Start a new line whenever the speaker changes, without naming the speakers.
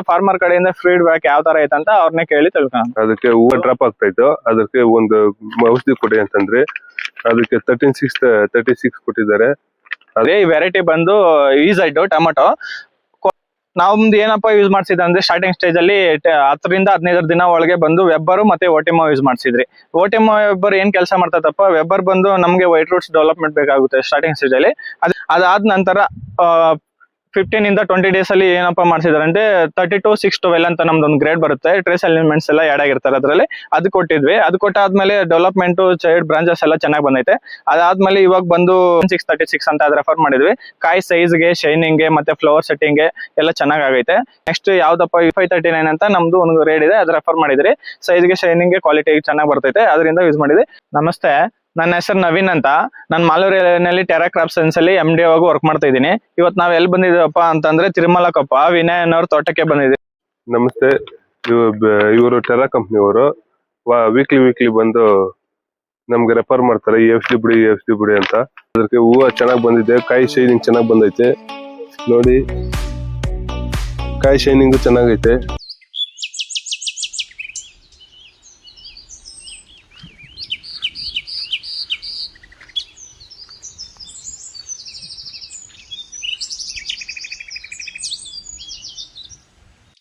Farmer ಕಡೆಯಿಂದ feedback ಯಾವ ತರ ಐತಂತ ಅವ್ರನ್ನೇ ಕೇಳಿ ತಿಳ್ಕೊಳ್ಳೋಣ.
ಅದಕ್ಕೆ ಹೂವು ಡ್ರಾಪ್ ಆಗ್ತಾ ಇತ್ತು, ಅದಕ್ಕೆ ಒಂದು ಔಷಧಿ ಕೊಡಿ ಅಂತಂದ್ರೆ ಅದಕ್ಕೆ 36 ಕೊಟ್ಟಿದ್ದಾರೆ.
ಅದೇ ಈ ವೆರೈಟಿ ಬಂದು ಈಸೈಡ್ ಟೊಮೆಟೊ. ನಮ್ದು ಏನಪ್ಪಾ ಯೂಸ್ ಮಾಡ್ಸಿದ್ರೆ ಅಂದ್ರೆ ಸ್ಟಾರ್ಟಿಂಗ್ ಸ್ಟೇಜ್ ಅಲ್ಲಿ 10 ರಿಂದ 15 ದಿನ ಒಳಗೆ ಬಂದು ವೆಬ್ಬರ್ ಮತ್ತೆ ಓಟಿಮೋ ಯೂಸ್ ಮಾಡ್ಸಿದ್ರಿ. ಓಟಿಮೋ ವೆಬ್ಬರ್ ಏನ್ ಕೆಲಸ ಮಾಡ್ತದಪ್ಪ, ವೆಬ್ಬರ್ ಬಂದು ನಮ್ಗೆ ವೈಟ್ ರೂಟ್ಸ್ ಡೆವಲಪ್ಮೆಂಟ್ ಬೇಕಾಗುತ್ತೆ ಸ್ಟಾರ್ಟಿಂಗ್ ಸ್ಟೇಜ್ ಅಲ್ಲಿ. ಅದಾದ ನಂತರ 15 ಇಂದ 20 ಡೇಸ್ ಅಲ್ಲಿ ಏನಪ್ಪಾ ಮಾಡ್ಸಿದಾರೆ ಅಂದ್ರೆ 32 612 ಅಂತ ನಮ್ದೊಂದು ಗ್ರೇಡ್ ಬರುತ್ತೆ. ಟ್ರೇಸ್ ಎಲಿಮೆಂಟ್ಸ್ ಎಲ್ಲ ಆಡ್ ಆಗಿರ್ತಾರೆ ಅದ್ರಲ್ಲಿ. ಅದು ಕೊಟ್ಟಿದ್ವಿ. ಅದು ಕೊಟ್ಟಾದ್ಮೇಲೆ ಡೆವಲಪ್ಮೆಂಟ್ ಸೈಡ್ ಬ್ರಾಂಚಸ್ ಎಲ್ಲ ಚೆನ್ನಾಗಿ ಬಂದೈತೆ. ಅದಾದ್ಮೇಲೆ ಇವಾಗ ಬಂದು 636 ಅಂತ ಅದ್ ರೆಫರ್ ಮಾಡಿದ್ವಿ. ಕಾಯಿ ಸೈಜ್ಗೆ, ಶೈನಿಂಗ್ಗೆ ಮತ್ತೆ ಫ್ಲವರ್ ಸೆಟ್ಟಿಂಗ್ಗೆ ಎಲ್ಲ ಚೆನ್ನಾಗ್ ಆಗೈತೆ. ನೆಕ್ಸ್ಟ್ ಯಾವ್ದಪ್ಪ 539 ಅಂತ ನಮ್ದು ಒಂದು ಗ್ರೇಡ್ ಇದೆ, ಅದ್ ರೆಫರ್ ಮಾಡಿದ್ರಿ. ಸೈಜ್ಗೆ, ಶೈನಿಂಗ್ಗೆ, ಕ್ವಾಲಿಟಿ ಚೆನ್ನಾಗಿ ಬರ್ತೈತೆ, ಅದರಿಂದ ಯೂಸ್ ಮಾಡಿದ್ವಿ. ನಮಸ್ತೆ, ನನ್ನ ಹೆಸರು ನವೀನ್ ಅಂತ. ನಾನು ಮಾಲೂರಿನಲ್ಲಿ ಟೆರಾ ಕ್ರಾಪ್ ಸೈನ್ಸ್ ಅಲ್ಲಿ MD ಆಗಿ ವರ್ಕ್ ಮಾಡ್ತಾ ಇದ್ದೀನಿ. ಇವತ್ತು ನಾವ್ ಎಲ್ಲಿ ಬಂದಿದ್ದೀವಪ್ಪ ಅಂತಂದ್ರೆ ತಿರುಮಲಕೊಪ್ಪ ವಿನಯ್ ಅನ್ನೋರ್ ತೋಟಕ್ಕೆ ಬಂದಿದ್ದೀವಿ.
ನಮಸ್ತೆ, ಇವರು ಟೆರಾ ಕಂಪ್ನಿಯವರು ವೀಕ್ಲಿ ಬಂದು ನಮ್ಗೆ ರೆಫರ್ ಮಾಡ್ತಾರೆ EFC ಬಿಡಿ ಅಂತ. ಅದಕ್ಕೆ ಹೂವು ಚೆನ್ನಾಗಿ ಬಂದಿದೆ, ಕಾಯಿ ಶೈನಿಂಗ್ ಚೆನ್ನಾಗಿ ಬಂದೈತೆ ನೋಡಿ, ಕಾಯಿ ಶೈನಿಂಗು ಚೆನ್ನಾಗೈತೆ.